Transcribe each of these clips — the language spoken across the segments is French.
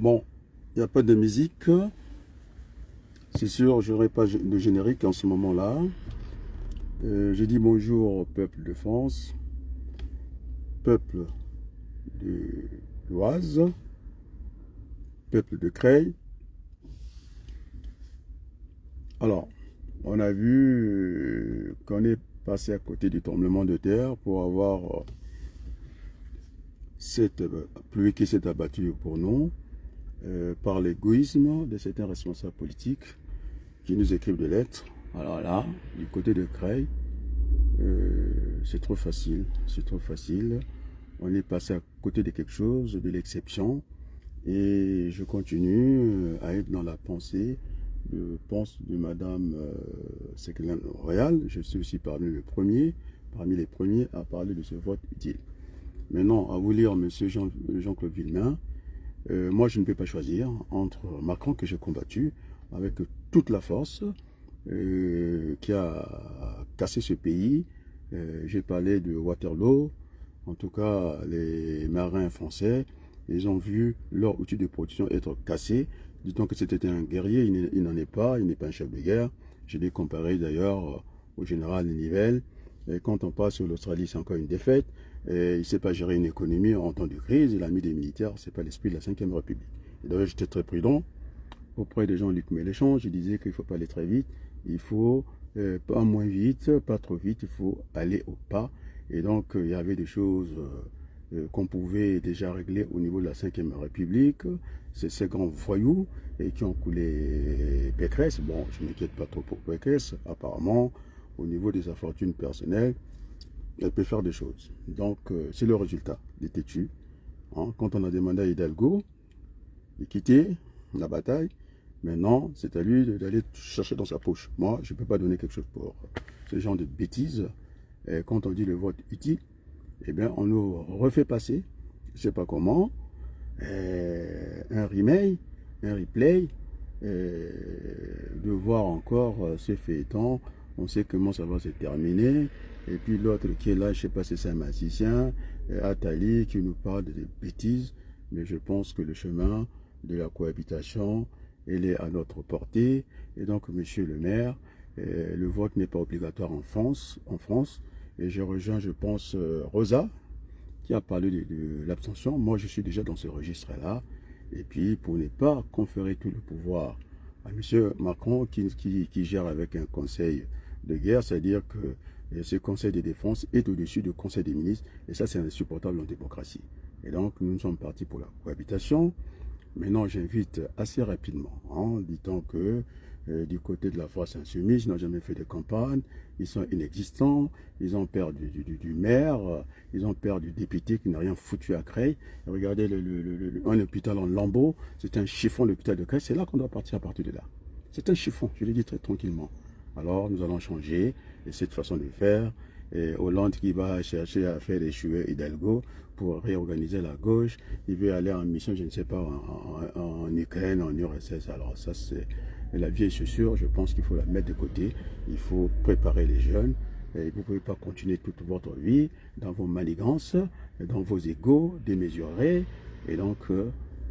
Bon, il n'y a pas de musique. C'est sûr, je n'aurai pas de générique en ce moment-là. Je dis bonjour au peuple de France, peuple de l'Oise, peuple de Creil. Alors, on a vu qu'on est passé à côté du tremblement de terre pour avoir cette pluie qui s'est abattue pour nous par l'égoïsme de certains responsables politiques qui nous écrivent des lettres. Alors là, du côté de Creil, c'est trop facile, c'est trop facile. On est passé à côté de quelque chose, de l'exception, et je continue à être dans la pensée de Madame Ségolène Royal. Je suis aussi parmi les premiers à parler de ce vote utile. Maintenant, à vous lire, Monsieur Jean-Claude Villemain, moi je ne peux pas choisir entre Macron que j'ai combattu avec toute la force, qui a cassé ce pays. J'ai parlé de Waterloo. En tout cas, les marins français, ils ont vu leur outil de production être cassé. Dit-on que c'était un guerrier, il n'en est pas, il n'est pas un chef de guerre. Je l'ai comparé d'ailleurs au général Nivelle. Et quand on passe sur l'Australie, c'est encore une défaite. Et il ne sait pas gérer une économie en temps de crise. Il a mis des militaires, ce n'est pas l'esprit de la Ve République. Et d'ailleurs, j'étais très prudent auprès de Jean-Luc Mélenchon. Je disais qu'il ne faut pas aller très vite. Il faut pas moins vite, pas trop vite. Il faut aller au pas. Et donc, il y avait des choses qu'on pouvait déjà régler au niveau de la Ve République. C'est ces grands voyous qui ont coulé Pécresse. Bon, je ne m'inquiète pas trop pour Pécresse. Apparemment, au niveau des infortunes personnelles, elle peut faire des choses. Donc, c'est le résultat des têtus. Hein. Quand on a demandé à Hidalgo de quitter la bataille, maintenant, c'est à lui d'aller chercher dans sa poche. Moi, je ne peux pas donner quelque chose pour ce genre de bêtises. Et quand on dit le vote utile, eh bien, on nous refait passer, je ne sais pas comment, un remake, un replay, de voir encore ce feuilleton. On sait comment ça va se terminer. Et puis l'autre qui est là, je ne sais pas si c'est un magicien, Attali, qui nous parle de bêtises. Mais je pense que le chemin de la cohabitation, il est à notre portée. Et donc, monsieur le maire, le vote n'est pas obligatoire en France. Et je rejoins, je pense, Rosa, qui a parlé de l'abstention. Moi, je suis déjà dans ce registre-là. Et puis, pour ne pas conférer tout le pouvoir à M. Macron, qui gère avec un conseil de guerre, c'est-à-dire que ce conseil de défense est au-dessus du conseil des ministres. Et ça, c'est insupportable en démocratie. Et donc, nous sommes partis pour la cohabitation. Maintenant, j'invite assez rapidement, en disant que du côté de la France insoumise, ils n'ont jamais fait de campagne, ils sont inexistants, ils ont peur du maire, ils ont peur du député qui n'a rien foutu à Creil. Regardez un hôpital en lambeaux, c'est un chiffon l'hôpital de Creil, c'est là qu'on doit partir à partir de là. C'est un chiffon, je l'ai dit très tranquillement. Alors nous allons changer cette façon de faire. Et Hollande qui va chercher à faire échouer Hidalgo pour réorganiser la gauche. Il veut aller en mission, je ne sais pas, en Ukraine, en URSS. Alors ça, c'est la vieille chaussure. Je pense qu'il faut la mettre de côté. Il faut préparer les jeunes. Et vous ne pouvez pas continuer toute votre vie dans vos manigances, dans vos égos démesurés. Et donc,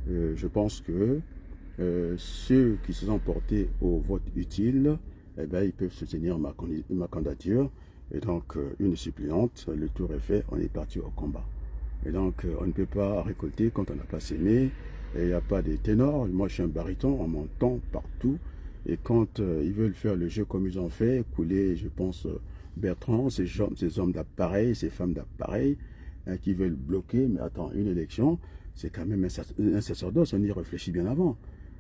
je pense que ceux qui se sont portés au vote utile, eh bien, ils peuvent soutenir ma candidature. Et donc, une suppléante, le tour est fait, on est parti au combat. Et donc, on ne peut pas récolter quand on n'a pas semé. Et il n'y a pas de ténor. Moi, je suis un baryton, on m'entend partout. Et quand ils veulent faire le jeu comme ils ont fait, couler, je pense, Bertrand, ces hommes d'appareil, ces femmes d'appareil, hein, qui veulent bloquer. Mais attends, une élection, c'est quand même un sacerdoce, on y réfléchit bien avant.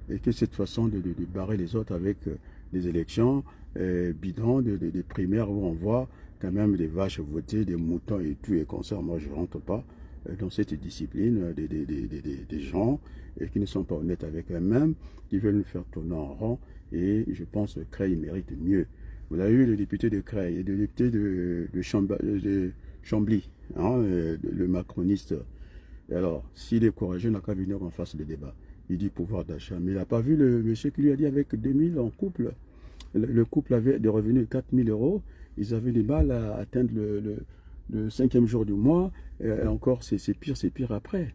Et que cette façon de barrer les autres avec des élections bidons, des primaires où on voit quand même des vaches voter, des moutons et tout et concert. Moi, je ne rentre pas dans cette discipline des gens qui ne sont pas honnêtes avec eux-mêmes, qui veulent nous faire tourner en rond. Et je pense que Creil mérite mieux. Vous avez eu le député de Creil et le député de Chambly, hein, le macroniste. Et alors, s'il est courageux, il n'a qu'à venir en face des débats. Il dit pouvoir d'achat. Mais il n'a pas vu le monsieur qui lui a dit avec 2000 en couple. Le couple avait des revenus de 4000 euros. Ils avaient du mal à atteindre le 5e jour du mois. Et encore, c'est pire après.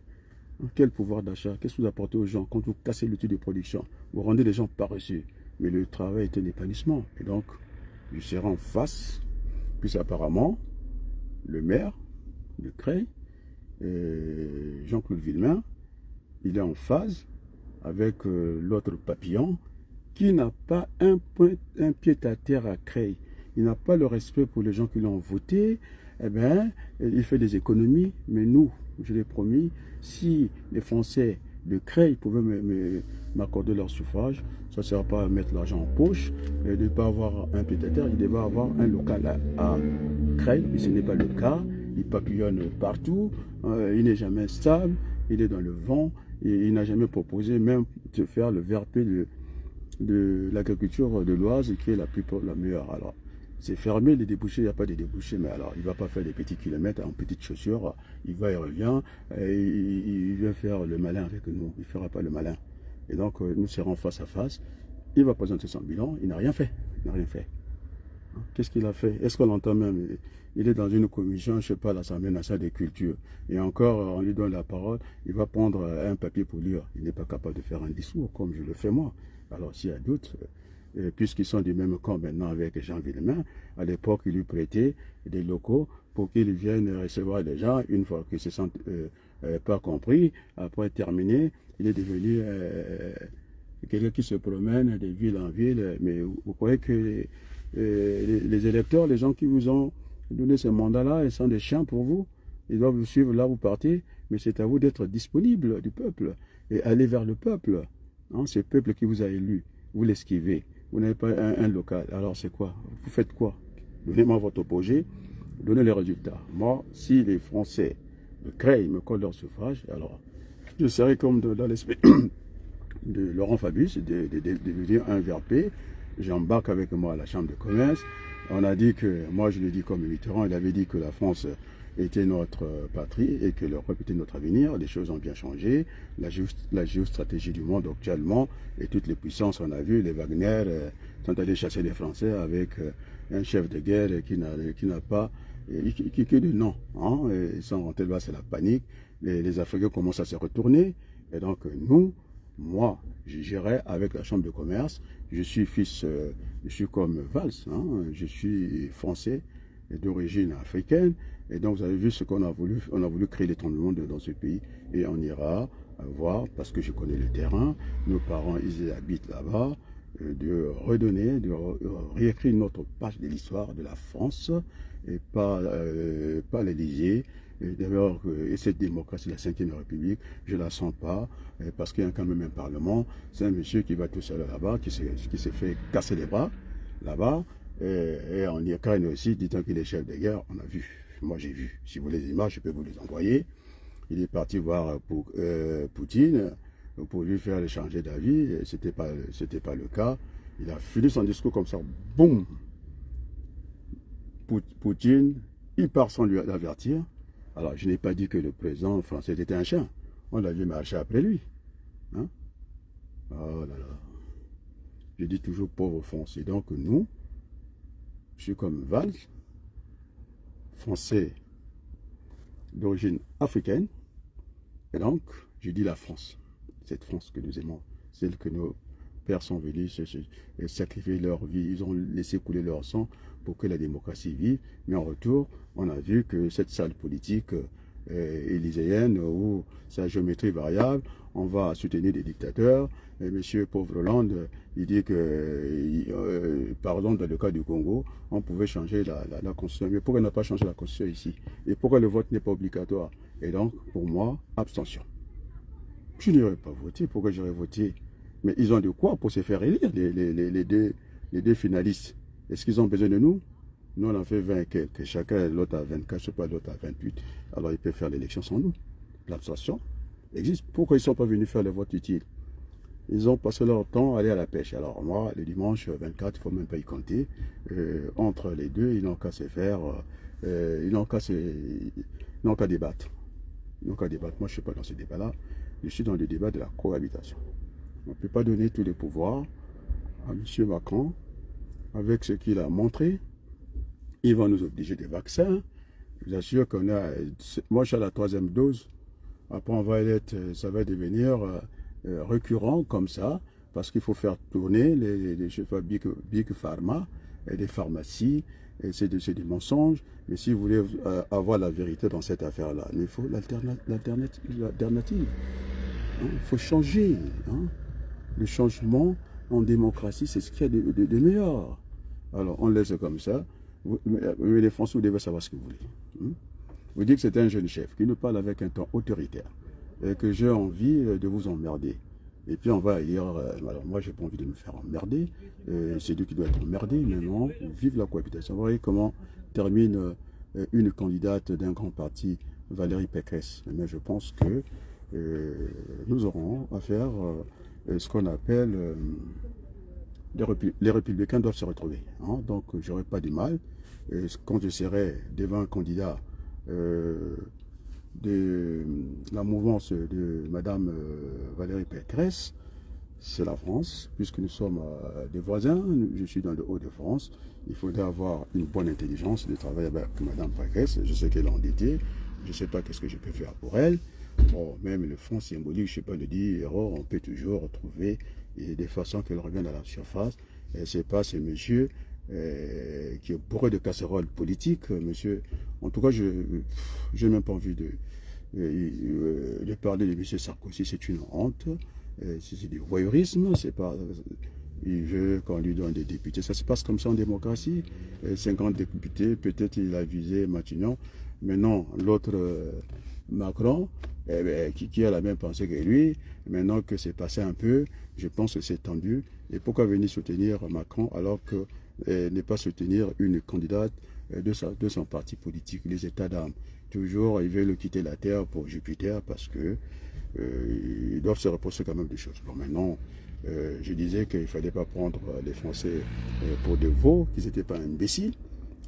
Quel pouvoir d'achat? Qu'est-ce que vous apportez aux gens quand vous cassez l'outil de production? Vous rendez les gens paresseux. Mais le travail est un épanouissement. Et donc, je serai en face, puis apparemment, le maire de Creil, Jean-Claude Villemain, il est en phase avec l'autre papillon qui n'a pas un pied à terre à Creil. Il n'a pas le respect pour les gens qui l'ont voté. Eh bien, il fait des économies. Mais nous, je l'ai promis, si les Français de Creil pouvaient m'accorder leur suffrage, ça ne sert pas à mettre l'argent en poche, et de ne pas avoir un pied à terre. Il devait avoir un local à Creil, mais ce n'est pas le cas. Il papillonne partout, il n'est jamais stable, il est dans le vent, et il n'a jamais proposé même de faire le VRP de l'agriculture de l'Oise, qui est la meilleure. Alors, c'est fermé, les débouchés, il n'y a pas de débouchés, mais alors, il ne va pas faire des petits kilomètres en petites chaussures, il va et revient, et il vient faire le malin avec nous, il ne fera pas le malin. Et donc, nous serons face à face, il va présenter son bilan, il n'a rien fait, il n'a rien fait. Qu'est-ce qu'il a fait? Est-ce qu'on l'entend même? Il est dans une commission, je ne sais pas, l'Assemblée nationale des cultures. Et encore, on lui donne la parole, il va prendre un papier pour lire. Il n'est pas capable de faire un discours comme je le fais moi. Alors s'il y a d'autres, puisqu'ils sont du même camp maintenant avec Jean Villemain, à l'époque, il lui prêtait des locaux pour qu'ils viennent recevoir les gens une fois qu'ils se sentent pas compris. Après terminé, il est devenu quelqu'un qui se promène de ville en ville. Mais vous croyez que les électeurs, les gens qui vous ont donné ce mandat-là, ils sont des chiens pour vous. Ils doivent vous suivre là où vous partez, mais c'est à vous d'être disponible du peuple et aller vers le peuple. Hein, c'est le peuple qui vous a élu. Vous l'esquivez. Vous n'avez pas un local. Alors c'est quoi? Vous faites quoi? Donnez-moi votre projet, donnez les résultats. Moi, si les Français de Creil me collent leur suffrage, alors je serai comme dans l'esprit de Laurent Fabius, de devenir un VRP. J'embarque avec moi à la Chambre de commerce. On a dit que, moi je le dis comme Mitterrand, il avait dit que la France était notre patrie et que l'Europe était notre avenir. Les choses ont bien changé. La géostratégie du monde actuellement et toutes les puissances, on a vu, les Wagner sont allés chasser les Français avec un chef de guerre qui n'a pas, qui est de non. Hein, ils sont rentrés là, c'est la panique. Les Africains commencent à se retourner. Et donc nous, moi, je gérais avec la Chambre de commerce. Je suis fils, je suis comme Valls, hein, je suis français d'origine africaine. Et donc, vous avez vu ce qu'on a voulu. On a voulu créer les tremblements dans ce pays. Et on ira voir, parce que je connais le terrain. Nos parents, ils habitent là-bas. De redonner, de réécrire notre page de l'histoire de la France. Et pas l'Élysée. D'ailleurs, cette démocratie, la Ve République, je ne la sens pas, parce qu'il y a quand même un parlement. C'est un monsieur qui va tout seul là-bas, qui s'est fait casser les bras là-bas. Et en Ukraine aussi, disant qu'il est chef de guerre, on a vu. Moi, j'ai vu. Si vous voulez les images, je peux vous les envoyer. Il est parti voir Poutine pour lui faire changer d'avis. Ce n'était pas le cas. Il a fini son discours comme ça. Boum! Poutine, il part sans lui avertir. Alors, je n'ai pas dit que le président français était un chien. On l'a vu marcher après lui. Hein? Oh là là. Je dis toujours pauvre français. Donc, nous, je suis comme Valls, français d'origine africaine. Et donc, je dis la France. Cette France que nous aimons. Celle que nos pères sont venus sacrifier leur vie. Ils ont laissé couler leur sang pour que la démocratie vive. Mais en retour, on a vu que cette salle politique élyséenne, où sa géométrie variable, on va soutenir des dictateurs. Et monsieur Pauvre Hollande, il dit que, pardon, dans le cas du Congo, on pouvait changer la constitution. Mais pourquoi ne pas changer la constitution ici? Et pourquoi le vote n'est pas obligatoire? Et donc, pour moi, abstention. Je n'irai pas voter. Pourquoi j'aurais voté? Mais ils ont de quoi pour se faire élire, les deux finalistes. Est-ce qu'ils ont besoin de nous? Nous, on en fait 20 quelques. Chacun, l'autre à 24, je sais pas, l'autre à 28. Alors, ils peuvent faire l'élection sans nous. L'abstention existe. Pourquoi ils ne sont pas venus faire le vote utile? Ils ont passé leur temps à aller à la pêche. Alors, moi, le dimanche 24, il ne faut même pas y compter. Entre les deux, ils n'ont qu'à se faire... ils n'ont qu'à débattre. Ils n'ont qu'à débattre. Moi, je ne suis pas dans ce débat-là. Je suis dans le débat de la cohabitation. On ne peut pas donner tous les pouvoirs à M. Macron avec ce qu'il a montré. Ils vont nous obliger des vaccins. Je vous assure qu'on a... Moi, je suis à la 3e dose. Après, ça va devenir récurrent comme ça, parce qu'il faut faire tourner les je sais pas, Big Pharma et des pharmacies, et c'est des mensonges. Mais si vous voulez avoir la vérité dans cette affaire-là, il faut l'alternative. Hein. Il faut changer. Hein. Le changement en démocratie, c'est ce qu'il y a de meilleur. Alors, on laisse comme ça. Mais les Français, vous devez savoir ce que vous voulez. Hein. Vous dites que c'est un jeune chef qui nous parle avec un ton autoritaire et que j'ai envie de vous emmerder. Et puis on va dire, alors moi j'ai pas envie de me faire emmerder, c'est lui qui doit être emmerdé, mais non, vive la cohabitation. Vous voyez comment termine une candidate d'un grand parti, Valérie Pécresse. Mais je pense que nous aurons à faire ce qu'on appelle les républicains doivent se retrouver. Hein, donc j'aurai pas de mal. Quand je serai devant un candidat de la mouvance de Madame Valérie Pécresse, c'est la France, puisque nous sommes des voisins, je suis dans le Hauts-de-France, il faudrait avoir une bonne intelligence de travailler avec Madame Pécresse, je sais qu'elle est endettée, je ne sais pas qu'est-ce que je peux faire pour elle. Bon, même le fond symbolique, je ne sais pas le dire, on peut toujours retrouver des façons qu'elle revienne à la surface. Ce n'est pas ce monsieur qui est bourré de casseroles politiques, monsieur. En tout cas, je n'ai même pas envie de parler de monsieur Sarkozy, c'est une honte. C'est du voyeurisme, c'est pas. Il veut qu'on lui donne des députés. Ça se passe comme ça en démocratie. 50 députés, peut-être il a visé Matignon. Mais non, l'autre Macron, qui a la même pensée que lui, maintenant que c'est passé un peu, je pense que c'est tendu. Et pourquoi venir soutenir Macron alors que ne pas soutenir une candidate de son parti politique, les États d'âme. Toujours, ils veulent quitter la Terre pour Jupiter parce que ils doivent se reposer quand même des choses. Bon, maintenant, je disais qu'il ne fallait pas prendre les Français pour des veaux, qu'ils n'étaient pas imbéciles,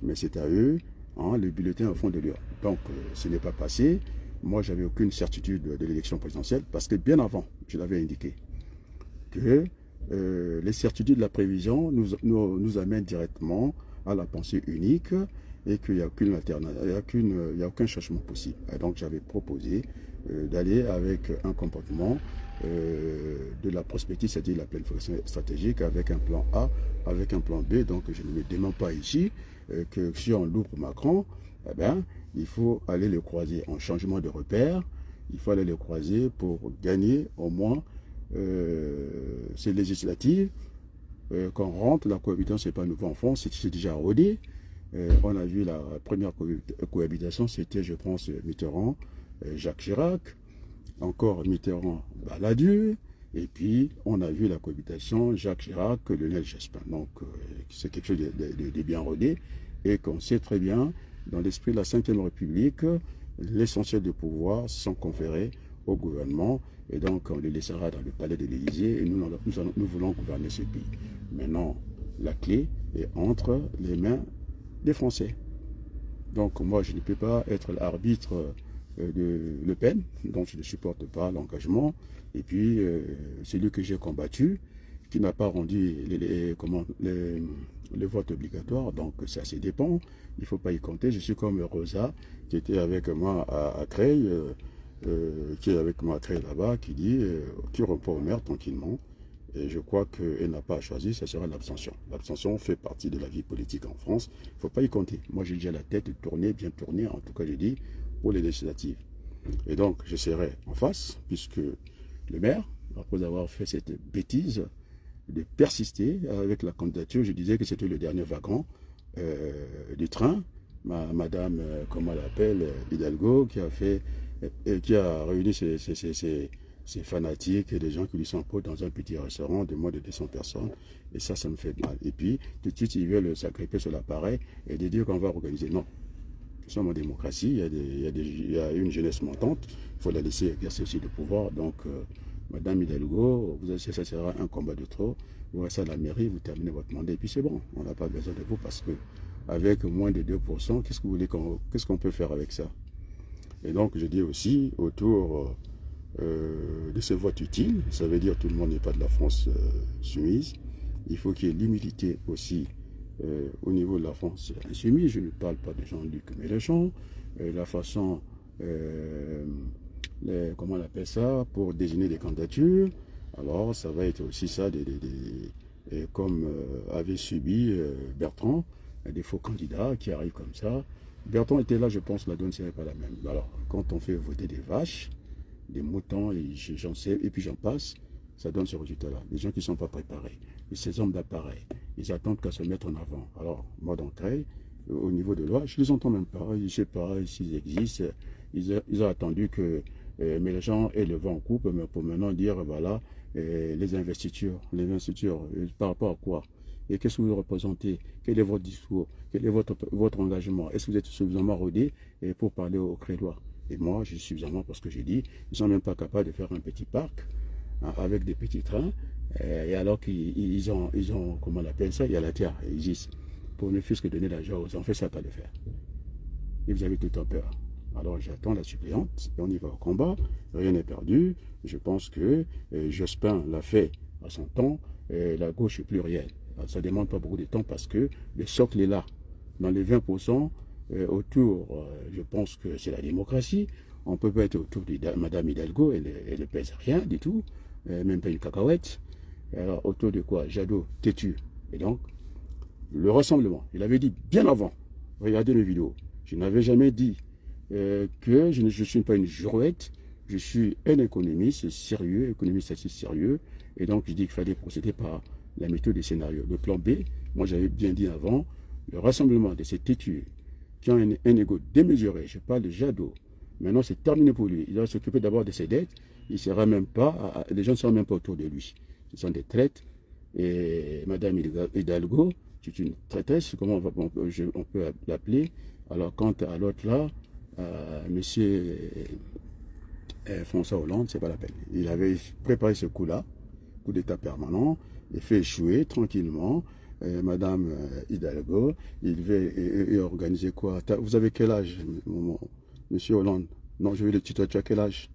mais c'est à eux, hein, le bulletin au fond de l'urne. Donc, ce n'est pas passé. Moi, j'avais aucune certitude de l'élection présidentielle parce que bien avant, je l'avais indiqué, que les certitudes de la prévision nous amènent directement à la pensée unique et qu'il n'y a aucune alternative, il n'y a aucun changement possible. Et donc j'avais proposé d'aller avec un comportement de la prospective, c'est-à-dire la planification stratégique, avec un plan A, avec un plan B. Donc je ne me demande pas ici que si on loupe Macron, eh bien, il faut aller le croiser en changement de repère, il faut aller le croiser pour gagner au moins ces législatives. Quand on rentre, la cohabitation, ce n'est pas nouveau en France, c'est déjà rodé. On a vu la première cohabitation, c'était, je pense, Mitterrand, Jacques Chirac, encore Mitterrand, Balladur, et puis on a vu la cohabitation Jacques Chirac, Lionel Jospin. Donc c'est quelque chose de bien rodé, et qu'on sait très bien, dans l'esprit de la Ve République, l'essentiel du pouvoir sont conférés au gouvernement, et donc on le laissera dans le palais de l'Élysée, et nous voulons gouverner ce pays. Maintenant, la clé est entre les mains des Français. Donc moi, je ne peux pas être l'arbitre de Le Pen, donc je ne supporte pas l'engagement. Et puis, celui que j'ai combattu, qui n'a pas rendu le vote obligatoire, donc ça dépend, il ne faut pas y compter. Je suis comme Rosa, qui était avec moi à Creil, qui est avec moi à Creil là-bas, qui dit, qui reprend au maire tranquillement. Et je crois qu'elle n'a pas à choisir, ça sera l'abstention. L'abstention fait partie de la vie politique en France. Il ne faut pas y compter. Moi, j'ai déjà la tête tournée, bien tournée, en tout cas, j'ai dit, pour les législatives. Et donc, je serai en face, puisque le maire, après avoir fait cette bêtise de persister avec la candidature, je disais que c'était le dernier wagon du train. Madame, comment elle appelle, Hidalgo, qui a réuni ces fanatiques et des gens qui lui sont potes dans un petit restaurant de moins de 200 personnes. Et ça me fait mal. Et puis, tout de suite, ils veulent s'agripper sur l'appareil et de dire qu'on va organiser. Non. Nous sommes en démocratie, il y a une jeunesse montante, il faut la laisser exercer aussi le pouvoir. Donc, Madame Hidalgo, vous savez, ça sera un combat de trop. Vous restez à la mairie, vous terminez votre mandat et puis c'est bon. On n'a pas besoin de vous parce que avec moins de 2%, qu'est-ce qu'on peut faire avec ça? Et donc, je dis aussi, autour de ce vote utile, ça veut dire que tout le monde n'est pas de la France soumise. Il faut qu'il y ait l'humilité aussi au niveau de la France insoumise. Je ne parle pas de Jean-Luc Mélenchon. La façon comment on appelle ça, pour désigner des candidatures. Alors, ça va être aussi ça, comme avait subi Bertrand, des faux candidats qui arrivent comme ça. Bertrand était là, je pense, la donne ne serait pas la même. Alors, quand on fait voter des vaches, des moutons, et j'en sais, et puis j'en passe, ça donne ce résultat-là. Les gens qui ne sont pas préparés, et ces hommes d'appareil, ils attendent qu'à se mettre en avant. Alors, moi d'entrée, au niveau de loi, je ne les entends même pas, je ne sais pas s'ils existent. Ils ont attendu que les gens aient le vent en coupe pour maintenant dire, voilà, les investitures, par rapport à quoi? Et qu'est-ce que vous représentez? Quel est votre discours? Quel est votre engagement? Est-ce que vous êtes suffisamment rodé pour parler aux Crédois? Et moi, je suis suffisamment parce que j'ai dit, ils ne sont même pas capables de faire un petit parc hein, avec des petits trains. Et alors qu'ils ont, comment on appelle ça? Il y a la terre, ils disent, pour ne fût-ce que donner l'argent aux enfants, ça ne va pas le faire. Et vous avez tout en peur. Alors j'attends la suppléante et on y va au combat. Rien n'est perdu. Je pense que Jospin l'a fait à son temps. La gauche est plurielle. Ça ne demande pas beaucoup de temps parce que le socle est là. Dans les 20%, autour, je pense que c'est la démocratie. On ne peut pas être autour de Mme Hidalgo, elle ne pèse rien du tout, même pas une cacahuète. Alors autour de quoi? Jadot, têtu. Et donc, le rassemblement, il avait dit bien avant, regardez mes vidéos, je n'avais jamais dit que je ne suis pas une girouette, je suis un économiste sérieux, économiste assez sérieux, et donc je dis qu'il fallait procéder par la méthode des scénarios. Le plan B, moi j'avais bien dit avant, le rassemblement de ces têtus qui ont un ego démesuré, je parle de Jadot, maintenant c'est terminé pour lui, il va s'occuper d'abord de ses dettes, il sera même pas, les gens ne seront même pas autour de lui, ce sont des traites, et Mme Hidalgo, c'est une traîtresse, comment on peut l'appeler. Alors quant à l'autre là, monsieur François Hollande, c'est pas la peine. Il avait préparé ce coup-là, coup d'état permanent, il fait échouer tranquillement. Madame Hidalgo, il devait organiser quoi? Vous avez quel âge, monsieur Hollande? Non, je vais le tutoyer, tu as quel âge?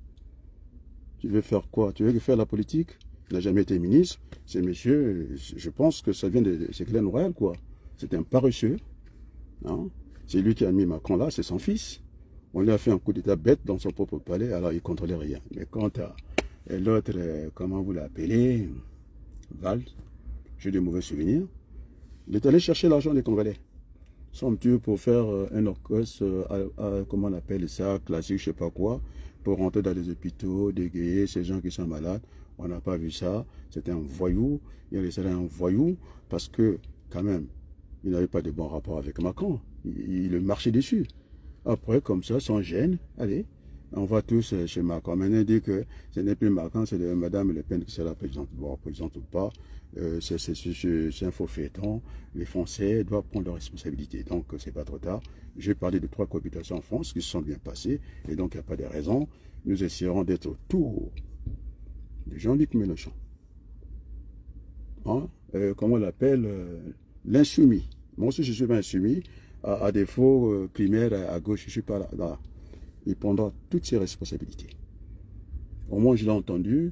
Tu veux faire quoi? Tu veux faire la politique? Il n'a jamais été ministre. C'est monsieur, je pense que ça vient de... C'est Glenn Royal, quoi. C'est un paresseux. Hein? C'est lui qui a mis Macron là, c'est son fils. On lui a fait un coup d'état bête dans son propre palais, alors il ne contrôlait rien. Mais quant à l'autre, comment vous l'appelez, Val, j'ai de mauvais souvenirs. Il est allé chercher l'argent des Congolais. Somme-tu pour faire un orchestre, comment on appelle ça, classique, je ne sais pas quoi, pour rentrer dans les hôpitaux, dégayer ces gens qui sont malades. On n'a pas vu ça. C'était un voyou. Il est un voyou parce que, quand même, il n'avait pas de bon rapport avec Macron. Il marchait dessus. Après, comme ça, sans gêne, allez, on va tous chez Macron. Maintenant, il dit que ce n'est plus Macron, c'est Mme Le Pen qui sera présidente. Bon, présidente ou pas, c'est un faux feuilleton. Les Français doivent prendre leurs responsabilités. Donc, c'est pas trop tard. J'ai parlé de 3 cohabitations en France qui se sont bien passées. Et donc, il n'y a pas de raison. Nous essaierons d'être autour de Jean-Luc Mélenchon. Hein? Comment on l'appelle? L'insoumis. Moi aussi, je suis pas insoumis. À défaut, primaire, à gauche, je ne suis pas là. Il prendra toutes ses responsabilités. Au moins, je l'ai entendu.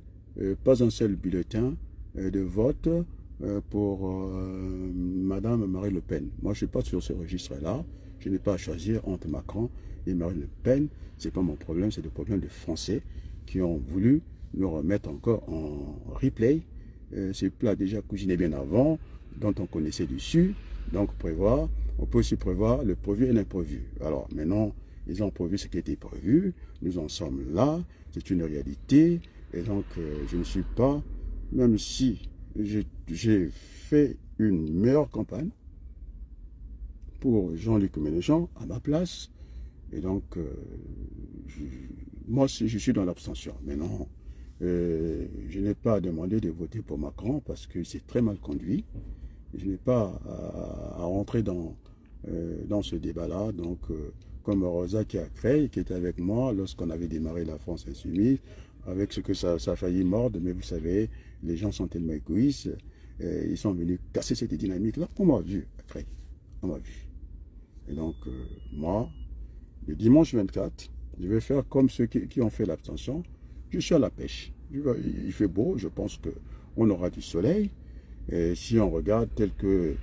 Pas un seul bulletin de vote pour Madame Marie Le Pen. Moi, je ne suis pas sur ce registre-là. Je n'ai pas à choisir entre Macron et Marie Le Pen. Ce n'est pas mon problème, c'est le problème des Français qui ont voulu nous remettre encore en replay. Ce plat déjà cuisiné bien avant, dont on connaissait dessus. Donc, prévoir. On peut aussi prévoir le prévu et l'imprévu. Alors, maintenant, ils ont prévu ce qui était prévu. Nous en sommes là. C'est une réalité. Et donc, je ne suis pas, même si j'ai fait une meilleure campagne pour Jean-Luc Mélenchon à ma place. Et donc, moi aussi, je suis dans l'abstention. Mais non, je n'ai pas demandé de voter pour Macron parce que c'est très mal conduit. Je n'ai pas à rentrer dans ce débat-là. Donc, comme Rosa qui a créé, qui était avec moi lorsqu'on avait démarré la France Insoumise, avec ce que ça a failli mordre, mais vous savez, les gens sont tellement égoïstes, ils sont venus casser cette dynamique-là. On m'a vu, après, on m'a vu. Et donc, moi, le dimanche 24, je vais faire comme ceux qui ont fait l'abstention. Je suis à la pêche. Il fait beau, je pense qu'on aura du soleil. Et si on regarde tel que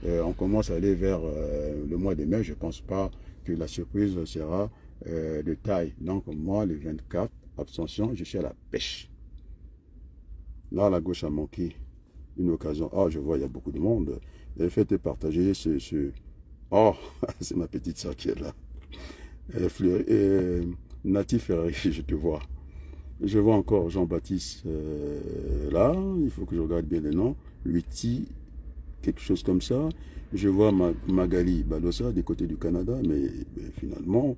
on commence à aller vers le mois de mai, je ne pense pas que la surprise sera de taille. Donc moi, le 24, abstention, je suis à la pêche. Là, la gauche a manqué une occasion. Ah, je vois, il y a beaucoup de monde. Elle fait partager ce... Oh, c'est ma petite soeur qui est là. Natif Ferrari, je te vois. Je vois encore Jean-Baptiste là. Il faut que je regarde bien les noms. Lutti, quelque chose comme ça. Je vois Magali Balossa du côté du Canada, mais finalement,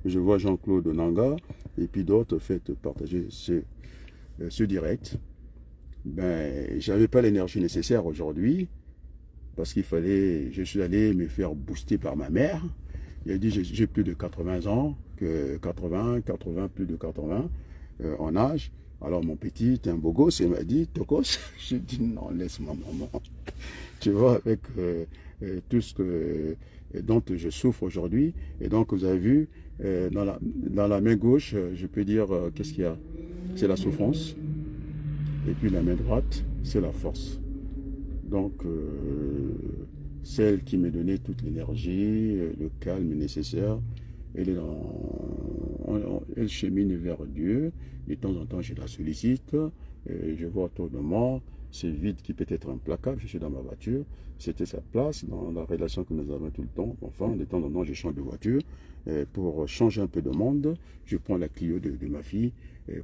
je vois Jean-Claude Nanga et puis d'autres faites partager ce direct. Ben, j'avais pas l'énergie nécessaire aujourd'hui parce qu'il fallait, je suis allé me faire booster par ma mère. Il a dit j'ai plus de 80 ans, que 80, plus de 80 en âge. Alors mon petit, t'es un beau gosse, il m'a dit, Tokos. J'ai dit non, laisse ma maman. Tu vois, avec tout ce dont je souffre aujourd'hui. Et donc vous avez vu, dans la main gauche, je peux dire, qu'est-ce qu'il y a? C'est la souffrance. Et puis la main droite, c'est la force. Donc, celle qui me donnait toute l'énergie, le calme nécessaire, elle chemine vers Dieu. De temps en temps, je la sollicite. Je vois autour de moi ce vide qui peut être implacable. Je suis dans ma voiture. C'était sa place dans la relation que nous avons tout le temps. Enfin, de temps en temps, je change de voiture. Pour changer un peu de monde, je prends la Clio de ma fille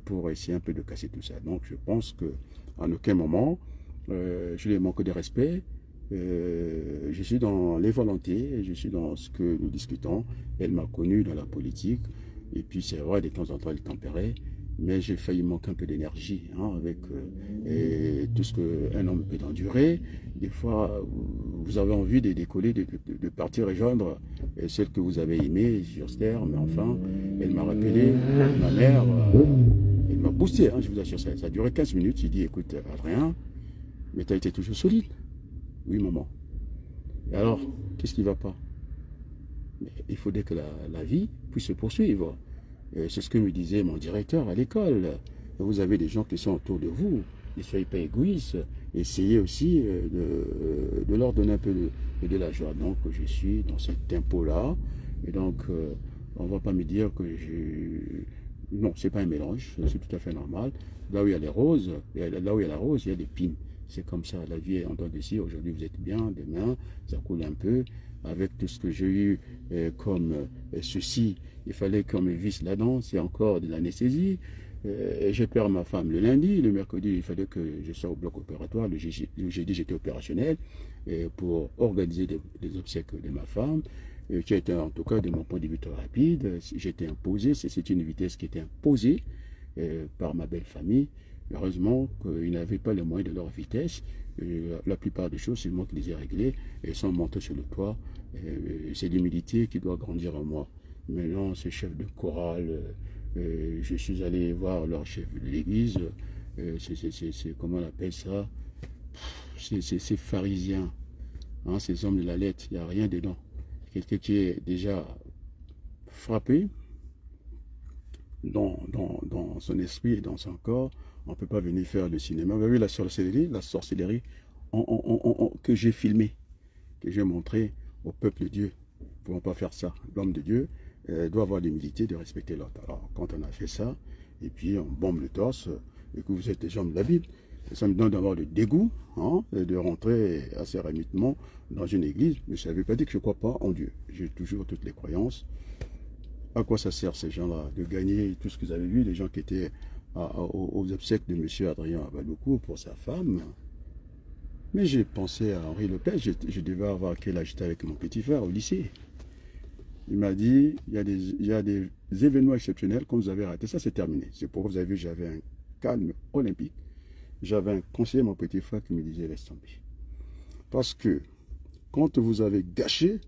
pour essayer un peu de casser tout ça. Donc, je pense qu'en aucun moment, je lui manque de respect. Je suis dans les volontés, je suis dans ce que nous discutons. Elle m'a connu dans la politique, et puis c'est vrai, de temps en temps, elle tempérait, mais j'ai failli manquer un peu d'énergie avec tout ce qu'un homme peut endurer. Des fois, vous avez envie de décoller, de partir rejoindre celle que vous avez aimée sur cette terre, mais enfin, elle m'a rappelé, ma mère, elle m'a boosté, je vous assure, ça a duré 15 minutes. J'ai dit, écoute, Adrien, mais tu as été toujours solide. Oui, maman. Et alors, qu'est-ce qui ne va pas? Mais il faudrait que la vie puisse se poursuivre. C'est ce que me disait mon directeur à l'école. Vous avez des gens qui sont autour de vous. Ne soyez pas égoïstes. Essayez aussi de leur donner un peu de la joie. Donc, je suis dans ce tempo-là. Et donc, on ne va pas me dire que non, ce n'est pas un mélange. C'est tout à fait normal. Là où il y a les roses, là où il y a la rose, il y a des pines. C'est comme ça, la vie est en dehors d'ici. Aujourd'hui, vous êtes bien, demain, ça coule un peu. Avec tout ce que j'ai eu comme ceci, il fallait qu'on me visse là-dedans. C'est encore de l'anesthésie. Je perds ma femme le lundi. Le mercredi, il fallait que je sois au bloc opératoire. Le jeudi, j'étais opérationnel pour organiser les obsèques de ma femme. Qui a été en tout cas, de mon point de vue, très rapide. J'étais imposé. C'est une vitesse qui était imposée par ma belle famille. Heureusement qu'ils n'avaient pas les moyens de leur vitesse. La plupart des choses, c'est moi qui les ai réglées. Et sans monter sur le toit, c'est l'humilité qui doit grandir en moi. Maintenant, ces chefs de chorale, je suis allé voir leur chef de l'église. C'est comment on appelle ça? C'est pharisien. Ces hommes de la lettre, il n'y a rien dedans. Quelqu'un qui est déjà frappé dans son esprit et dans son corps. On ne peut pas venir faire le cinéma. Vous avez vu la sorcellerie que j'ai filmée, que j'ai montré au peuple de Dieu. Nous ne pouvons pas faire ça. L'homme de Dieu doit avoir l'humilité de respecter l'autre. Alors, quand on a fait ça, et puis on bombe le torse, et que vous êtes des gens de la Bible, ça me donne d'avoir le dégoût de rentrer assez rapidement dans une église. Mais ça ne veut pas dire que je ne crois pas en Dieu. J'ai toujours toutes les croyances. À quoi ça sert ces gens-là de gagner tout ce que vous avez vu, les gens qui étaient aux obsèques de M. Adrien Abaloukou pour sa femme? Mais j'ai pensé à Henri Lopez, je devais avoir quel âge? J'étais avec mon petit frère au lycée. Il m'a dit, il y a des événements exceptionnels, quand vous avez raté, ça c'est terminé. C'est pourquoi vous avez vu, j'avais un calme olympique. J'avais un conseiller, mon petit frère, qui me disait, laisse tomber. Parce que quand vous avez gâché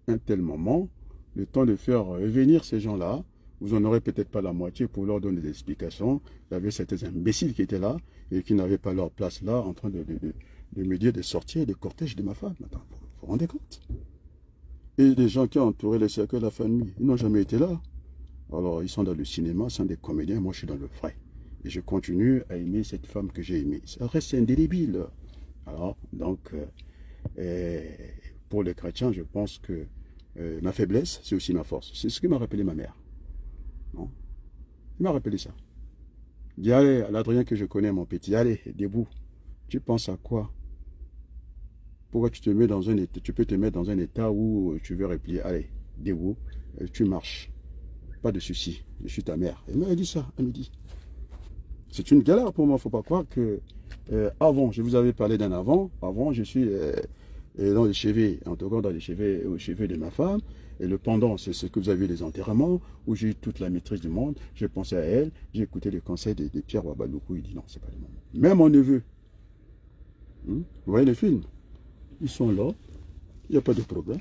un tel moment, le temps de faire revenir ces gens-là, vous n'en aurez peut-être pas la moitié pour leur donner des explications. Il y avait certains imbéciles qui étaient là et qui n'avaient pas leur place là, en train de me dire de sortir du cortège de ma femme. Attends, vous vous rendez compte? Et des gens qui ont entouré le cercle de la famille, ils n'ont jamais été là. Alors, ils sont dans le cinéma, sont des comédiens, moi je suis dans le vrai. Et je continue à aimer cette femme que j'ai aimée. Ça reste indélébile. Alors, donc, pour les chrétiens, je pense que ma faiblesse, c'est aussi ma force. C'est ce que m'a rappelé ma mère. Non? Il m'a rappelé ça. Dis, allez, à l'Adrien que je connais, mon petit, allez, debout. Tu penses à quoi? Pourquoi tu te mets dans un état, tu peux te mettre dans un état où tu veux replier, allez, debout, tu marches. Pas de souci, je suis ta mère. Elle m'a dit ça à midi. C'est une galère pour moi, il ne faut pas croire que avant, je vous avais parlé d'un avant, je suis dans les chevet, en tout cas dans les chevet, au chevet de ma femme, et le pendant, c'est ce que vous avez vu, les enterrements, où j'ai eu toute la maîtrise du monde, j'ai pensé à elle, j'ai écouté les conseils de Pierre Wabaloukou, il dit non, c'est pas le moment. Même mon neveu, vous voyez les films, ils sont là, il n'y a pas de problème.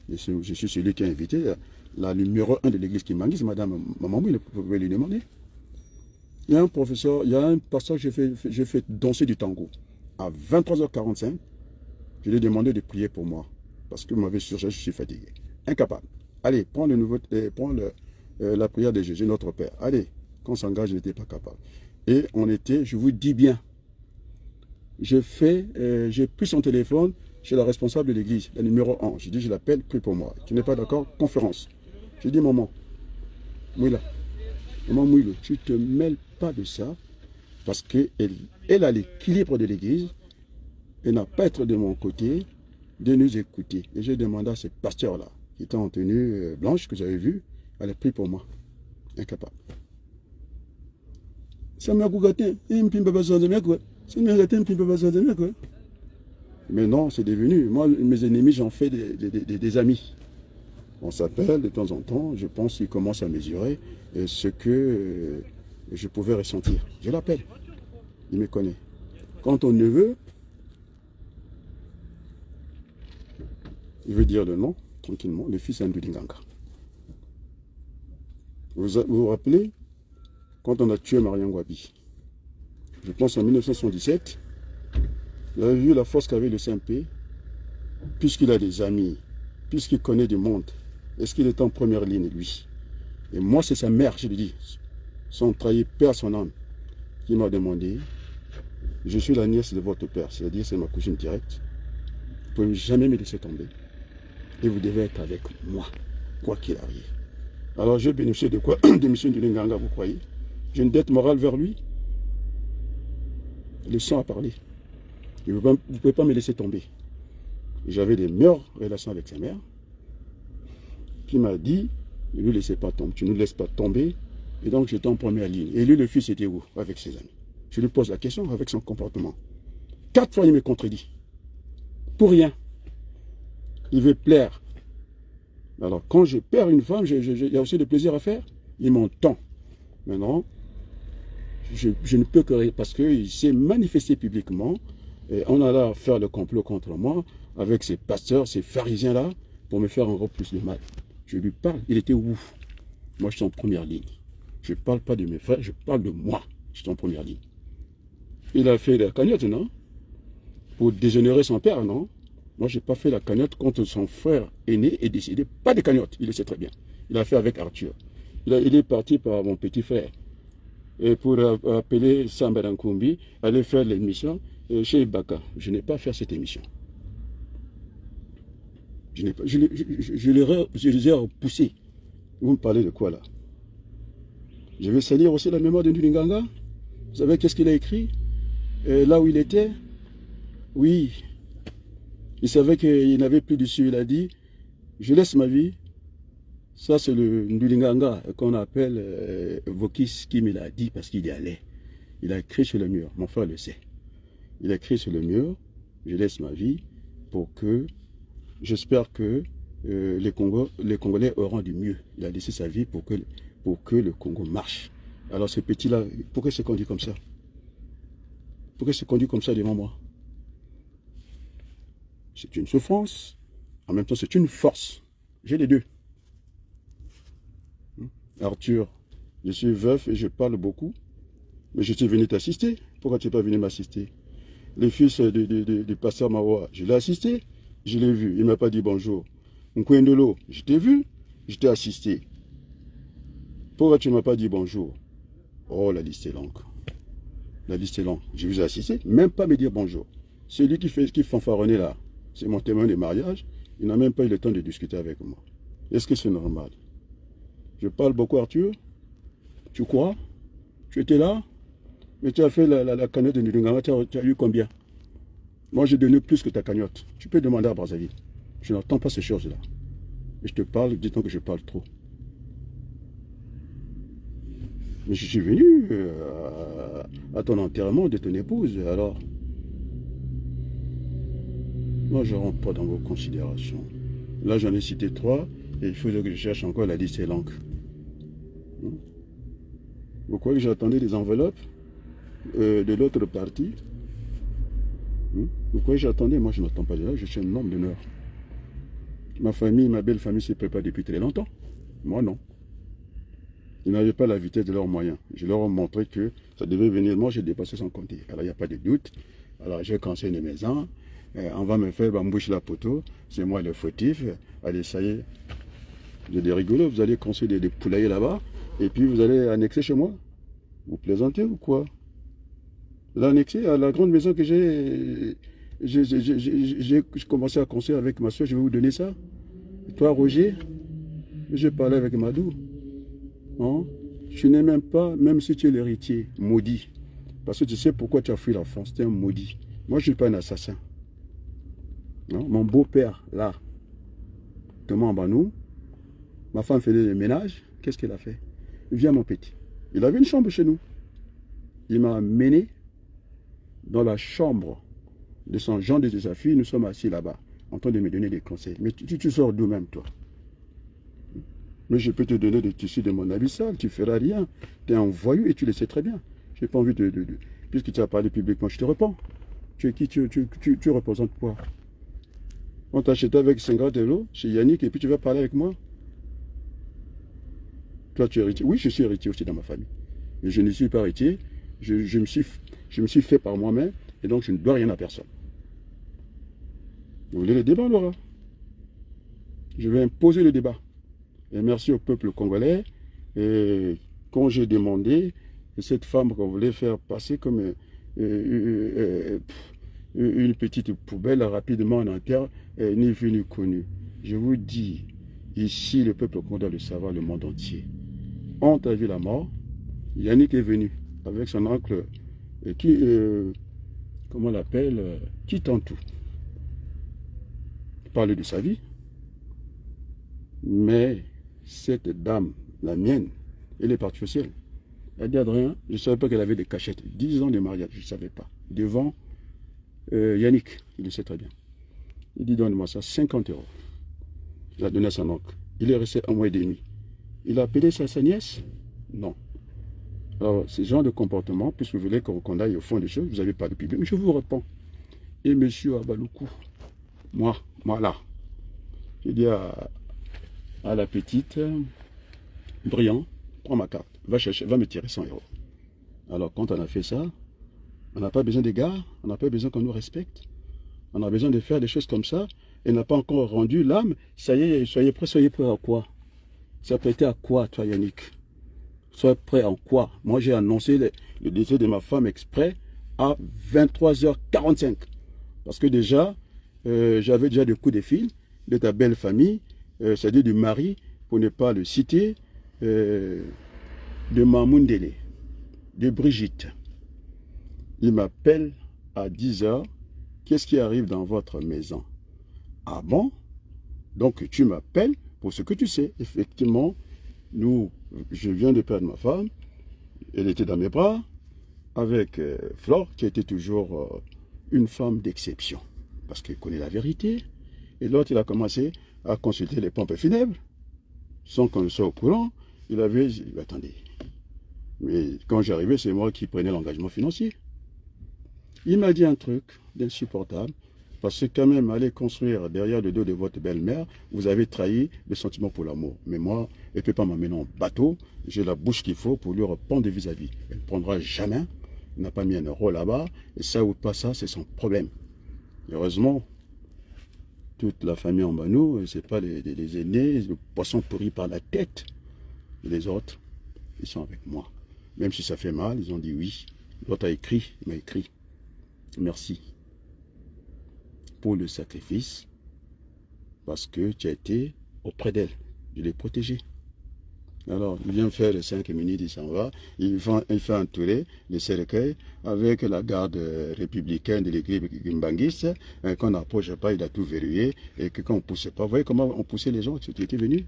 Je suis celui qui a invité la numéro 1 de l'église qui m'a dit, c'est madame maman, vous pouvez lui demander. Il y a un professeur, il y a un pasteur que j'ai fait danser du tango. À 23h45, je lui ai demandé de prier pour moi. Parce que vous m'avez surchargé, je suis fatigué. Incapable. Allez, prends la prière de Jésus, notre Père. Allez, quand on s'engage, je n'étais pas capable. Et on était, je vous dis bien, j'ai pris son téléphone chez la responsable de l'église, la numéro 1. J'ai dit, je l'appelle, prie pour moi. Tu n'es pas d'accord? Conférence. J'ai dit, maman, Mouila, maman Mouilo, tu ne te mêles pas de ça, parce qu'elle a l'équilibre de l'église, elle n'a pas à être de mon côté, de nous écouter. Et j'ai demandé à ce pasteur-là, qui était en tenue blanche, que j'avais vu, elle a pris pour moi. Incapable. Ça m'a gâté, il me pimpe pas besoin de mec, quoi. Ça m'a gâté, il me pimpe pas besoin de mec, quoi. Mais non, c'est devenu. Moi, mes ennemis, j'en fais des amis. On s'appelle de temps en temps. Je pense qu'ils commencent à mesurer ce que je pouvais ressentir. Je l'appelle. Il me connaît. Quand on neveu, il veut dire le nom, tranquillement, le fils Ndulinganga. Vous vous rappelez, quand on a tué Mariam Gwabi, je pense en 1977, il avait vu la force qu'avait le Saint-Pé, puisqu'il a des amis, puisqu'il connaît du monde, est-ce qu'il est en première ligne, lui? Et moi, c'est sa mère, je lui dis, son trahi père, son âme, qui m'a demandé, je suis la nièce de votre père, c'est-à-dire c'est ma cousine directe, vous ne pouvez jamais me laisser tomber, et vous devez être avec moi, quoi qu'il arrive. Alors, je bénéficie de quoi? De M. Ndulinganga, vous croyez? J'ai une dette morale vers lui. Le sang a parlé. Vous ne pouvez pas me laisser tomber. J'avais des meilleures relations avec sa mère, qui m'a dit, ne nous laissez pas tomber, tu ne nous laisses pas tomber. Et donc j'étais en première ligne. Et lui, le fils, était où? Avec ses amis. Je lui pose la question avec son comportement. 4 fois, il me contredit. Pour rien. Il veut plaire. Alors, quand je perds une femme, il y a aussi de plaisir à faire. Il m'entend. Maintenant, je ne peux que rire parce qu'il s'est manifesté publiquement. Et on a là faire le complot contre moi avec ces pasteurs, ces pharisiens-là, pour me faire encore plus de mal. Je lui parle, il était où? Moi, je suis en première ligne. Je ne parle pas de mes frères, je parle de moi. Je suis en première ligne. Il a fait la cagnotte, non? Pour dégénérer son père, non? Moi, je n'ai pas fait la cagnotte contre son frère aîné et décidé. Pas de cagnotte, il le sait très bien. Il a fait avec Arthur. Il est parti par mon petit frère. Et pour appeler Samba Nkumbi, aller faire l'émission chez Ibaka. Je n'ai pas fait cette émission. Je les ai repoussés. Vous me parlez de quoi là? Je vais salir aussi la mémoire de Ndulinganga. Vous savez qu'est-ce qu'il a écrit? Là où il était? Oui. Il savait qu'il n'avait plus dessus. Il a dit, je laisse ma vie. Ça, c'est le Ndulinganga qu'on appelle Vokis Kim. Il a dit parce qu'il y allait. Il a écrit sur le mur. Mon frère le sait. Il a écrit sur le mur, je laisse ma vie pour que, j'espère que les Congolais auront du mieux. Il a laissé sa vie pour que le Congo marche. Alors ce petit-là, pourquoi il se conduit comme ça? Pourquoi il se conduit comme ça devant moi? C'est une souffrance, en même temps c'est une force. J'ai les deux. Arthur, je suis veuf et je parle beaucoup, mais je suis venu t'assister. Pourquoi tu n'es pas venu m'assister? Le fils du pasteur Mawa, je l'ai assisté, je l'ai vu, il ne m'a pas dit bonjour. Nkwendolo, je t'ai vu, je t'ai assisté. Pourquoi tu ne m'as pas dit bonjour? Oh, la liste est longue. La liste est longue. Je vous ai assisté, même pas me dire bonjour. Celui qui fanfaronne là, c'est mon témoin de mariage, il n'a même pas eu le temps de discuter avec moi. Est-ce que c'est normal? Je parle beaucoup, Arthur? Tu crois? Tu étais là, mais tu as fait la cagnotte de Ndunganga, tu as eu combien? Moi, j'ai donné plus que ta cagnotte. Tu peux demander à Brazzaville. Je n'entends pas ces choses-là. Et je te parle, dis-toi que je parle trop. Mais je suis venu à ton enterrement de ton épouse, alors. Moi, je ne rentre pas dans vos considérations. Là, j'en ai cité 3, et il faut que je cherche encore la liste longue. Vous croyez que j'attendais des enveloppes de l'autre partie? Vous croyez que j'attendais? Moi, je n'attends pas de là, je suis un homme d'honneur. Ma famille, ma belle famille se prépare depuis très longtemps. Moi, non. Ils n'avaient pas la vitesse de leurs moyens. Je leur ai montré que ça devait venir. Moi, j'ai dépassé sans compter. Alors, il n'y a pas de doute. Alors, j'ai cancellé une maison. On va me faire bambouche la poteau. C'est moi le fautif. Allez, ça y est. J'ai des rigolos. Vous allez construire des poulaillers là-bas. Et puis, vous allez annexer chez moi. Vous plaisantez ou quoi? L'annexer à la grande maison que j'ai commencé à construire avec ma soeur. Je vais vous donner ça. Et toi, Roger, je parlais avec Madou. Hein? Tu n'es même pas, même si tu es l'héritier, maudit. Parce que tu sais pourquoi tu as fui la France. Tu es un maudit. Moi, je ne suis pas un assassin. Non? Mon beau-père, là, Thomas Mbanou, ma femme faisait le ménage. Qu'est-ce qu'elle a fait? Viens, mon petit. Il avait une chambre chez nous. Il m'a amené dans la chambre de son Jean de sa fille. Nous sommes assis là-bas, en train de me donner des conseils. Mais tu sors d'où même, toi? Mais je peux te donner des tissus de mon habit sale, tu ne feras rien. Tu es un voyou et tu le sais très bien. Je n'ai pas envie puisque tu as parlé publiquement, je te réponds. Tu es qui? Tu représentes quoi? On t'a acheté avec 50 € chez Yannick et puis tu vas parler avec moi? Toi, tu es héritier. Oui, je suis héritier aussi dans ma famille. Mais je ne suis pas héritier. Je me suis fait par moi-même et donc je ne dois rien à personne. Vous voulez le débat, Laura? Je vais imposer le débat. Et merci au peuple congolais. Et quand j'ai demandé, cette femme qu'on voulait faire passer comme une petite poubelle rapidement en enterre, ni vu ni connu. Je vous dis, ici, le peuple congolais doit le savoir, le monde entier. On t'a vu la mort. Yannick est venu avec son oncle qui, comment on l'appelle, qui tente tout. Parler de sa vie. Mais cette dame, la mienne, elle est partie au ciel. Elle dit Adrien, je ne savais pas qu'elle avait des cachettes. 10 ans de mariage, je ne savais pas. Devant Yannick, il le sait très bien. Il dit donne-moi ça, 50 €. Il a donné à son oncle. Il est resté 1 mois et demi. Il a appelé sa nièce? Non. Alors, ce genre de comportement, puisque vous voulez qu'on aille au fond des choses, vous n'avez pas de public. Mais je vous réponds. Et monsieur Abaloukou, moi là, je dis à la petite, Briand, prends ma carte, va me tirer 100 €. Alors, quand on a fait ça, on n'a pas besoin d'égard, on n'a pas besoin qu'on nous respecte, on a besoin de faire des choses comme ça, et n'a pas encore rendu l'âme. Ça y est, soyez prêts à quoi? Ça prêté à quoi, toi, Yannick? Soyez prêt en quoi? Moi, j'ai annoncé le décès de ma femme exprès à 23h45. Parce que déjà, j'avais déjà des coups de fil de ta belle famille, c'est-à-dire du mari, pour ne pas le citer, de Mamoundele, de Brigitte. Il m'appelle à 10h. Qu'est-ce qui arrive dans votre maison? Ah bon? Donc tu m'appelles pour ce que tu sais. Effectivement, je viens de perdre ma femme. Elle était dans mes bras avec Flore, qui était toujours une femme d'exception. Parce qu'elle connaît la vérité. Et l'autre, il a commencé à consulter les pompes funèbres. Sans qu'on soit au courant, il avait dit, attendez. Mais quand j'arrivais, c'est moi qui prenais l'engagement financier. Il m'a dit un truc d'insupportable. Parce que quand même, aller construire derrière le dos de votre belle-mère, vous avez trahi le sentiment pour l'amour. Mais moi, elle ne peut pas m'amener en bateau. J'ai la bouche qu'il faut pour lui répondre vis-à-vis. Elle ne prendra jamais. Elle n'a pas mis un euro là-bas. Et ça ou pas ça, c'est son problème. Heureusement, toute la famille en Mbanou, ce n'est pas les aînés, le poisson pourri par la tête. Et les autres, ils sont avec moi. Même si ça fait mal, ils ont dit oui. L'autre a écrit, il m'a écrit. Merci pour le sacrifice, parce que tu as été auprès d'elle. Je l'ai protégée. Alors, il vient faire les 5 minutes, il s'en va. Il fait entourer le cercueil avec la garde républicaine de l'église Gimbanguiste. Qu'on n'approche pas, il a tout verrouillé. Et que quand on ne poussait pas, vous voyez comment on poussait les gens qui étaient venus?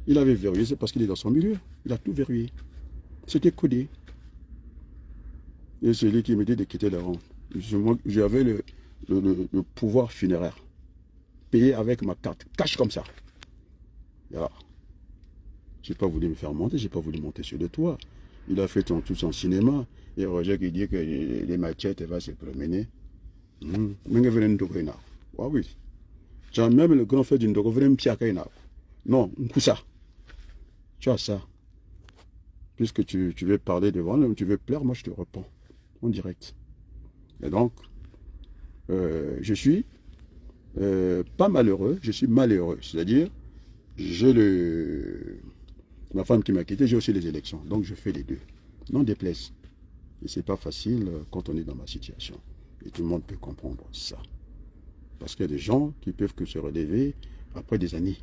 Il avait verrouillé, c'est parce qu'il est dans son milieu. Il a tout verrouillé. C'était codé. Et celui qui me dit de quitter la rang. J'avais le pouvoir funéraire. Payé avec ma carte. Cash comme ça. Voilà. Je n'ai pas voulu me faire monter, je n'ai pas voulu monter sur le toit. Il a fait tout son cinéma. Et Roger qui dit que les machettes va se promener. Ah oui. J'ai même le grand frère d'une dogo, vraiment piakaina. Non, ça. Tu as ça. Puisque tu veux parler devant l'homme, tu veux plaire, moi je te réponds. En direct. Et donc, je suis pas malheureux, je suis malheureux. C'est-à-dire, j'ai ma femme qui m'a quitté, j'ai aussi les élections. Donc je fais les deux. Non déplaise. Et c'est pas facile quand on est dans ma situation. Et tout le monde peut comprendre ça. Parce qu'il y a des gens qui peuvent que se relever après des années.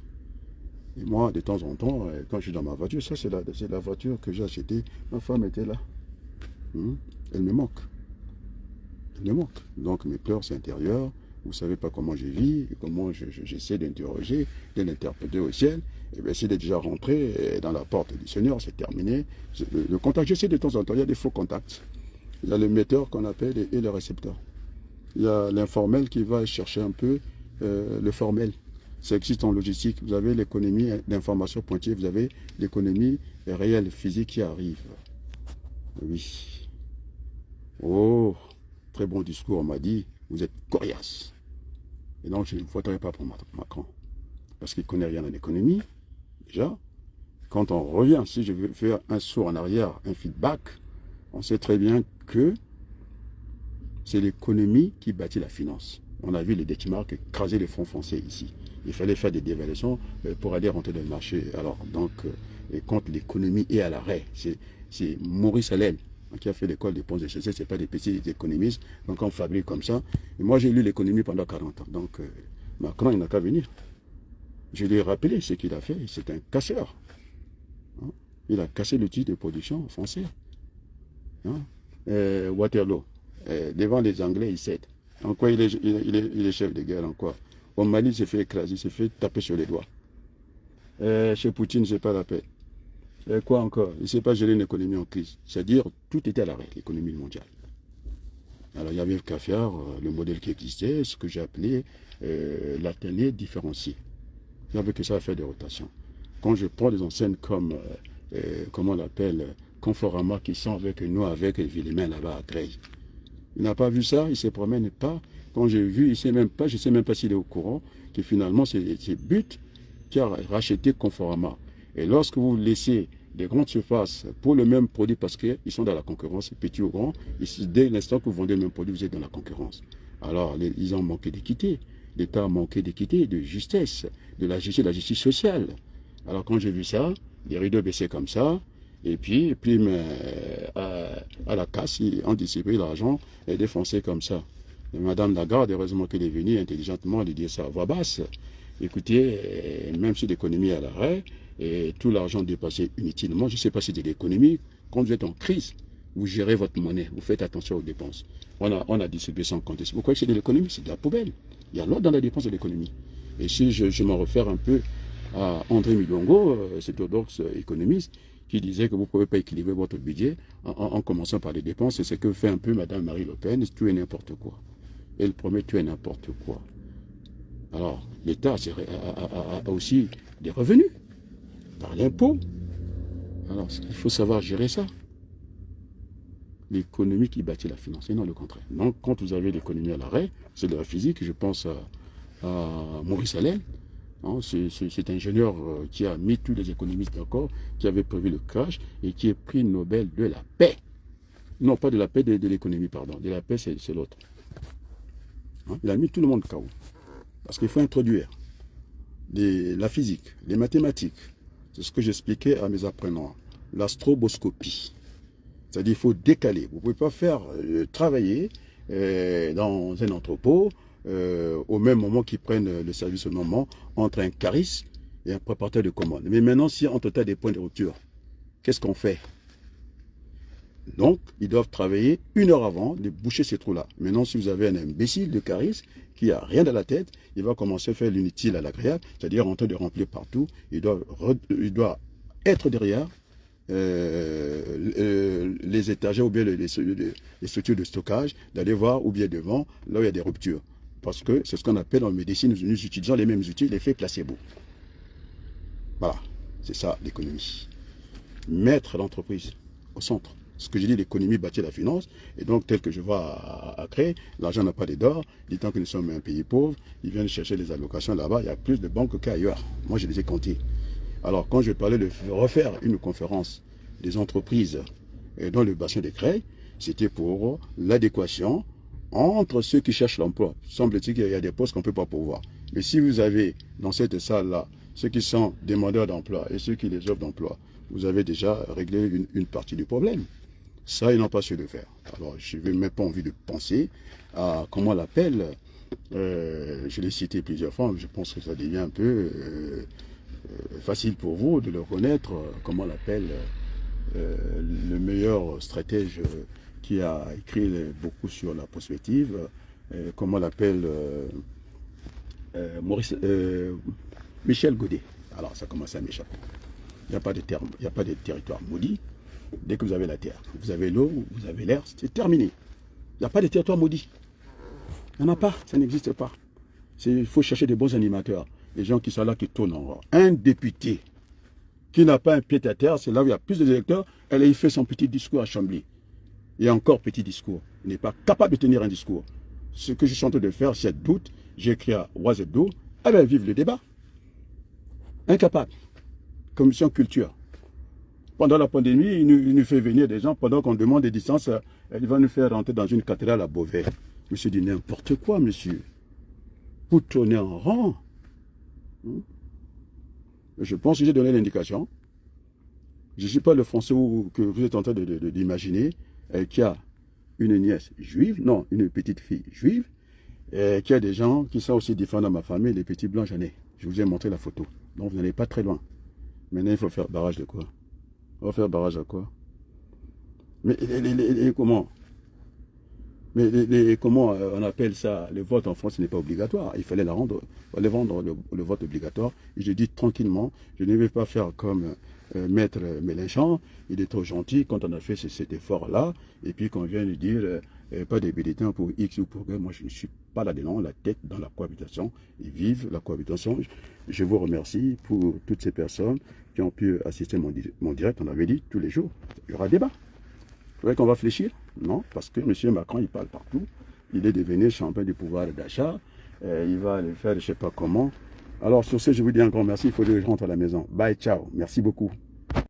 Et moi, de temps en temps, quand je suis dans ma voiture, ça c'est la voiture que j'ai achetée. Ma femme était là. Elle me manque. Elle me manque. Donc mes pleurs intérieures, vous ne savez pas comment je vis, comment j'essaie d'interroger, de l'interpréter au ciel. Et bien s'il est déjà rentré dans la porte du Seigneur, c'est terminé. Le contact, j'essaie de temps en temps, il y a des faux contacts. Il y a le metteur qu'on appelle et le récepteur. Il y a l'informel qui va chercher un peu le formel. Ça existe en logistique. Vous avez l'économie d'information pointillée, vous avez l'économie réelle, physique qui arrive. Oui. Oh, très bon discours, on m'a dit, vous êtes coriace. Et donc, je ne voterai pas pour Macron. Parce qu'il ne connaît rien en économie. Déjà, quand on revient, si je veux faire un saut en arrière, un feedback, on sait très bien que c'est l'économie qui bâtit la finance. On a vu les Detmark écraser les fonds français ici. Il fallait faire des dévaluations pour aller rentrer dans le marché. Alors, donc, quand l'économie est à l'arrêt, c'est Maurice Allais qui a fait l'école des ponts et chaussées, ce n'est pas des petits économistes, donc on fabrique comme ça. Et moi, j'ai lu l'économie pendant 40 ans, donc Macron, il n'a qu'à venir. Je lui ai rappelé ce qu'il a fait, c'est un casseur. Hein? Il a cassé l'outil de production français. Hein? Waterloo, devant les Anglais, il cède. En quoi il est chef de guerre, en quoi? Au Mali, il s'est fait écraser, il s'est fait taper sur les doigts. Chez Poutine, c'est pas la paix. Quoi encore? Il ne sait pas gérer une économie en crise. C'est-à-dire, tout était à l'arrêt, l'économie mondiale. Alors, il y avait qu'à faire le modèle qui existait, ce que j'ai appelé l'Athénée différencié. Il n'y avait que ça à faire des rotations. Quand je prends des enseignes comme, comment on l'appelle, Conforama, qui sont avec nous, avec Villemain là-bas à Creil. Il n'a pas vu ça, il ne se promène pas. Quand j'ai vu, il ne sait même pas, je ne sais même pas s'il est au courant, que finalement, c'est But qui a racheté Conforama. Et lorsque vous laissez des grandes surfaces pour le même produit, parce qu'ils sont dans la concurrence, petits ou grands, dès l'instant que vous vendez le même produit, vous êtes dans la concurrence. Alors, ils ont manqué d'équité. L'État a manqué d'équité, de justesse, de la justice sociale. Alors, quand j'ai vu ça, les rideaux baissaient comme ça, et puis à la casse, on distribuait l'argent et défoncé comme ça. Et Madame Lagarde, heureusement qu'elle est venue intelligemment lui dire ça à voix basse. Écoutez, même si l'économie est à l'arrêt, et tout l'argent dépassé inutilement, je ne sais pas si c'est de l'économie, quand vous êtes en crise, vous gérez votre monnaie, vous faites attention aux dépenses. On a distribué sans compter. Vous croyez que c'est de l'économie? C'est de la poubelle. Il y a l'ordre dans la dépense de l'économie. Et si je m'en réfère un peu à André Milongo, cet orthodoxe économiste, qui disait que vous ne pouvez pas équilibrer votre budget en commençant par les dépenses, c'est ce que fait un peu Mme Marie Le Pen, tout et n'importe quoi. Elle promet tout et n'importe quoi. Alors, l'État a aussi des revenus par l'impôt. Alors, il faut savoir gérer ça. L'économie qui bâtit la finance, et non le contraire. Donc, quand vous avez l'économie à l'arrêt, c'est de la physique, je pense à Maurice Allais, hein, cet ingénieur qui a mis tous les économistes d'accord, qui avait prévu le crash et qui est prix Nobel de la paix. Non, pas de la paix, de l'économie, pardon. De la paix, c'est l'autre. Hein, il a mis tout le monde KO. Parce qu'il faut introduire la physique, les mathématiques. C'est ce que j'expliquais à mes apprenants. L'astroboscopie. C'est-à-dire qu'il faut décaler. Vous ne pouvez pas faire travailler dans un entrepôt au même moment qu'ils prennent le service au moment entre un cariste et un préparateur de commande. Mais maintenant, si entre-temps des points de rupture, qu'est-ce qu'on fait? Donc, ils doivent travailler 1 heure avant de boucher ces trous-là. Maintenant, si vous avez un imbécile de Caris qui n'a rien dans la tête, il va commencer à faire l'inutile à l'agréable, c'est-à-dire en train de remplir partout. Il doit être derrière les étagères ou bien les structures de stockage, d'aller voir ou bien devant, là où il y a des ruptures. Parce que c'est ce qu'on appelle en médecine, nous utilisons les mêmes outils, l'effet placebo. Voilà, c'est ça l'économie. Mettre l'entreprise au centre. Ce que je dis, l'économie bâtit la finance, et donc tel que je vois à créer, l'argent n'a pas d'or, dit tant que nous sommes un pays pauvre, ils viennent chercher les allocations là-bas, il y a plus de banques qu'ailleurs. Moi, je les ai comptées. Alors, quand je parlais de refaire une conférence des entreprises dans le bassin des Creil, c'était pour l'adéquation entre ceux qui cherchent l'emploi. Semble-t-il qu'il y a des postes qu'on ne peut pas pourvoir. Mais si vous avez dans cette salle-là ceux qui sont demandeurs d'emploi et ceux qui les offrent d'emploi, vous avez déjà réglé une partie du problème. Ça, ils n'ont pas su le faire. Alors, je n'ai même pas envie de penser à comment on l'appelle. Je l'ai cité plusieurs fois, je pense que ça devient un peu facile pour vous de le connaître. Comment on l'appelle le meilleur stratège qui a écrit beaucoup sur la prospective. Comment on l'appelle Michel Godet. Alors, ça commence à m'échapper. Il n'y a pas de terme, il n'y a pas de territoire maudit. Dès que vous avez la terre, vous avez l'eau, vous avez l'air, c'est terminé. Il n'y a pas de territoire maudit. Il n'y en a pas, ça n'existe pas. Il faut chercher des bons animateurs, des gens qui sont là, qui tournent en rond. Un député qui n'a pas un pied à terre, c'est là où il y a plus d'électeurs, il fait son petit discours à Chambly. Et encore petit discours. Il n'est pas capable de tenir un discours. Ce que je suis en train de faire, c'est doute. J'ai écrit à Oisebdo, eh bien, vive le débat. Incapable. Commission culture. Pendant la pandémie, il nous fait venir des gens, pendant qu'on demande des distances, il va nous faire rentrer dans une cathédrale à Beauvais. Je me suis dit, n'importe quoi, monsieur. Vous tournez en rang. Je pense que j'ai donné l'indication. Je ne suis pas le Français que vous êtes en train d'imaginer, qui a une nièce juive, non, une petite fille juive, qui a des gens qui sont aussi différents dans ma famille, les petits blancs, j'en ai. Je vous ai montré la photo. Donc vous n'allez pas très loin. Maintenant, il faut faire barrage de quoi? On va faire barrage à quoi? Mais comment? Mais comment on appelle ça? Le vote en France n'est pas obligatoire. Il fallait rendre le vote obligatoire. Et je dis tranquillement, je ne vais pas faire comme Maître Mélenchon. Il est trop gentil quand on a fait cet effort-là. Et puis qu'on vient lui dire pas de bulletins pour X ou pour Y. Moi, je ne suis pas là-dedans, la tête dans la cohabitation. Ils vivent la cohabitation. Je vous remercie pour toutes ces personnes qui ont pu assister à mon direct. On avait dit tous les jours, il y aura débat. Vous voyez qu'on va fléchir? Non, parce que M. Macron, il parle partout. Il est devenu champion du pouvoir d'achat. Il va le faire, je ne sais pas comment. Alors, sur ce, je vous dis un grand merci. Il faut que je rentre à la maison. Bye, ciao. Merci beaucoup.